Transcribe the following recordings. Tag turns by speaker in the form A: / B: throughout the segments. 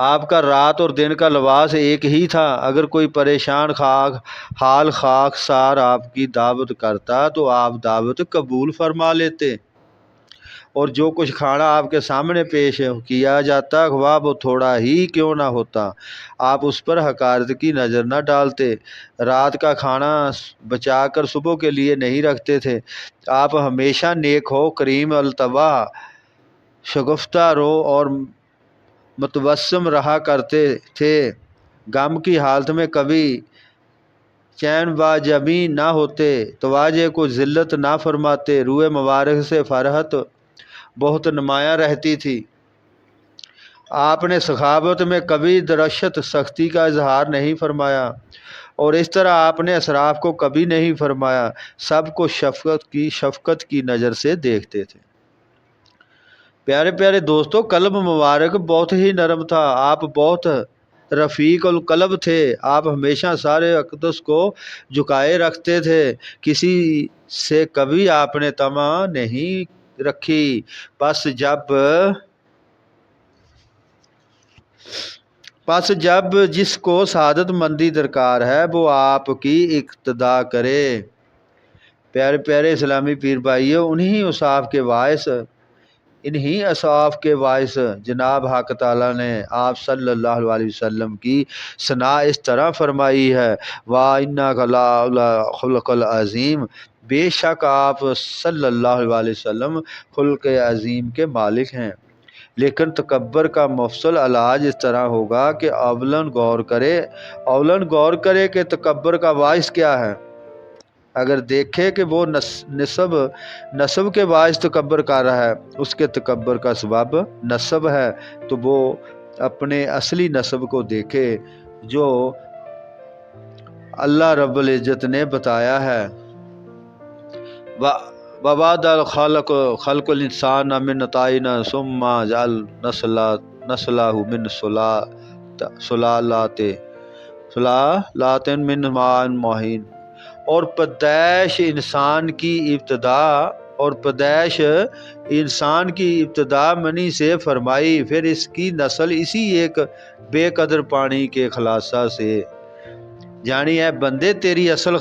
A: آپ کا رات اور دن کا لباس ایک ہی تھا۔ اگر کوئی پریشان حال خاک سار آپ کی دعوت کرتا تو آپ دعوت قبول فرما لیتے، اور جو کچھ کھانا آپ کے سامنے پیش کیا جاتا خواہ وہ تھوڑا ہی کیوں نہ ہوتا، آپ اس پر حقارت کی نظر نہ ڈالتے۔ رات کا کھانا بچا کر صبح کے لیے نہیں رکھتے تھے۔ آپ ہمیشہ نیک ہو، کریم الطبع، شگفتہ رو اور متبسم رہا کرتے تھے۔ غم کی حالت میں کبھی چین باجمی نہ ہوتے، تواضع کو ذلت نہ فرماتے، روئے مبارک سے فرحت بہت نمایاں رہتی تھی۔ آپ نے سخاوت میں کبھی درشت سختی کا اظہار نہیں فرمایا، اور اس طرح آپ نے اسراف کو کبھی نہیں فرمایا، سب کو شفقت کی نظر سے دیکھتے تھے۔ پیارے پیارے دوستو، قلب مبارک بہت ہی نرم تھا، آپ بہت رفیق القلب تھے، آپ ہمیشہ سارے اقدس کو جھکائے رکھتے تھے، کسی سے کبھی آپ نے طمع نہیں رکھی۔ پس جب جس کو سعادت مندی درکار ہے وہ آپ کی اقتدا کرے۔ پیارے پیارے اسلامی پیر بھائیو، انہی اصحاب کے باعث جناب حق تعالیٰ نے آپ صلی اللہ علیہ وسلم کی ثنا اس طرح فرمائی ہے، وَإِنَّكَ لَعَلَىٰ خُلُقٍ عَظِيمٍ، بے شک آپ صلی اللہ علیہ وسلم خلق عظیم کے مالک ہیں۔ لیکن تکبر کا مفصل علاج اس طرح ہوگا کہ اولاً غور کرے کہ تکبر کا باعث کیا ہے۔ اگر دیکھے کہ وہ نسب کے باعث تکبر کر رہا ہے، اس کے تکبر کا سبب نسب ہے، تو وہ اپنے اصلی نسب کو دیکھے جو اللہ رب العزت نے بتایا ہے، وَبَدَأَ خَلْقَ الْإِنسَانَ مِن طِينٍ ثُمَّ جَعَلْنَا نَسْلَهُ مِن سُلَالَةٍ مِّن مَاءٍ مَّهِينٍ، اور پیدائش انسان کی ابتدا منی سے فرمائی، پھر اس کی نسل اسی ایک بے قدر پانی کے خلاصہ سے، جانی اے بندے تیری اصل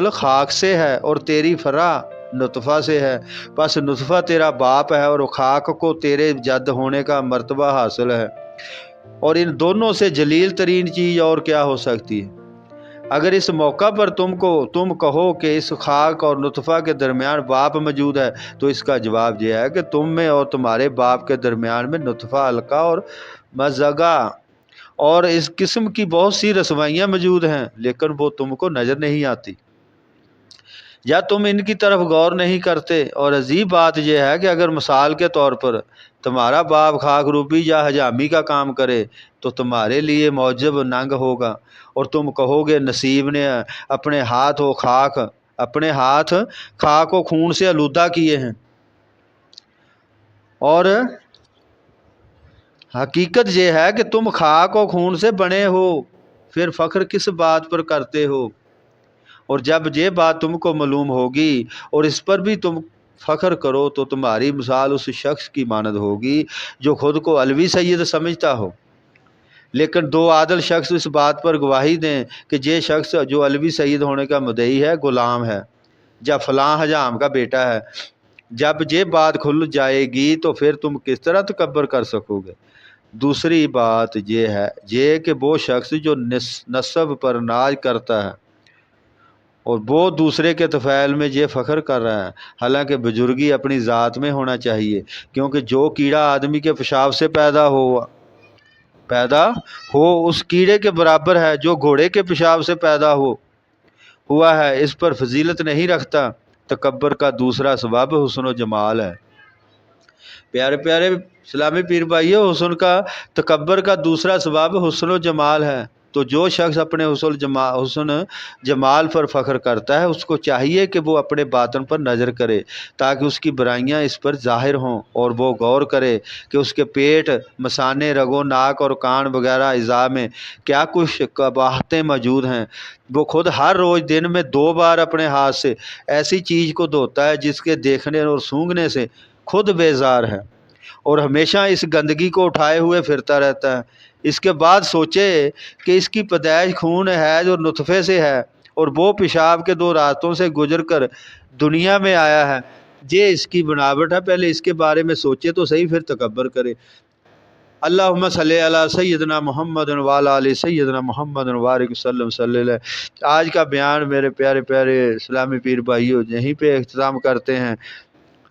A: خاک سے ہے اور تیری فرع نطفہ سے ہے، پس نطفہ تیرا باپ ہے اور خاک کو تیرے جد ہونے کا مرتبہ حاصل ہے، اور ان دونوں سے جلیل ترین چیز اور کیا ہو سکتی ہے؟ اگر اس موقع پر تم کہو کہ اس خاک اور نطفہ کے درمیان باپ موجود ہے، تو اس کا جواب یہ ہے کہ تم میں اور تمہارے باپ کے درمیان میں نطفہ، حلقہ اور مضغہ اور اس قسم کی بہت سی رسوائیاں موجود ہیں، لیکن وہ تم کو نظر نہیں آتی، یا تم ان کی طرف غور نہیں کرتے۔ اور عجیب بات یہ ہے کہ اگر مثال کے طور پر تمہارا باپ خاک روبی یا حجامی کا کام کرے تو تمہارے لیے موجب ننگ ہوگا، اور تم کہو گے نصیب نے اپنے ہاتھ خاک و خون سے آلودہ کیے ہیں، اور حقیقت یہ ہے کہ تم خاک و خون سے بنے ہو، پھر فخر کس بات پر کرتے ہو؟ اور جب یہ بات تم کو معلوم ہوگی اور اس پر بھی تم فخر کرو تو تمہاری مثال اس شخص کی مانند ہوگی جو خود کو علوی سید سمجھتا ہو، لیکن دو عادل شخص اس بات پر گواہی دیں کہ یہ شخص جو علوی سید ہونے کا مدعی ہے غلام ہے یا فلاں حجام کا بیٹا ہے۔ جب یہ بات کھل جائے گی تو پھر تم کس طرح تکبر کر سکو گے؟ دوسری بات یہ ہے کہ وہ شخص جو نسب پر ناز کرتا ہے اور وہ دوسرے کے طفیل میں یہ فخر کر رہا ہے، حالانکہ بزرگی اپنی ذات میں ہونا چاہیے، کیونکہ جو کیڑا آدمی کے پیشاب سے پیدا ہو اس کیڑے کے برابر ہے جو گھوڑے کے پیشاب سے پیدا ہوا ہے، اس پر فضیلت نہیں رکھتا۔ تکبر کا دوسرا سبب حسن و جمال ہے۔ پیارے پیارے اسلامی پیر بھائیو، تکبر کا دوسرا سبب حسن و جمال ہے۔ تو جو شخص اپنے حسن جمال پر فخر کرتا ہے، اس کو چاہیے کہ وہ اپنے باطن پر نظر کرے تاکہ اس کی برائیاں اس پر ظاہر ہوں، اور وہ غور کرے کہ اس کے پیٹ، مثانے، رگوں، ناک اور کان وغیرہ اعضاء میں کیا کچھ قباحتیں موجود ہیں۔ وہ خود ہر روز دن میں 2 بار اپنے ہاتھ سے ایسی چیز کو دھوتا ہے جس کے دیکھنے اور سونگھنے سے خود بیزار ہے، اور ہمیشہ اس گندگی کو اٹھائے ہوئے پھرتا رہتا ہے۔ اس کے بعد سوچے کہ اس کی پیدائش خون حیض اور نطفے سے ہے، اور وہ پیشاب کے 2 راستوں سے گزر کر دنیا میں آیا ہے۔ یہ اس کی بناوٹ ہے، پہلے اس کے بارے میں سوچے تو صحیح، پھر تکبر کرے۔ اللہم صلی علی سیدنا محمد وعلی آل سیدنا محمد وبارک وسلم صلی اللہ۔ آج کا بیان میرے پیارے پیارے اسلامی پیر بھائیوں یہیں پہ اختتام کرتے ہیں۔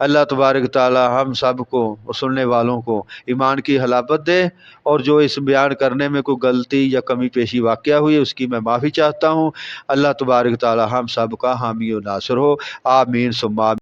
A: اللہ تبارک تعالی ہم سب کو اور سننے والوں کو ایمان کی حلاوت دے، اور جو اس بیان کرنے میں کوئی غلطی یا کمی پیشی واقع ہوئی اس کی میں معافی چاہتا ہوں۔ اللہ تبارک تعالی ہم سب کا حامی و ناصر ہو، آمین ثم آمین۔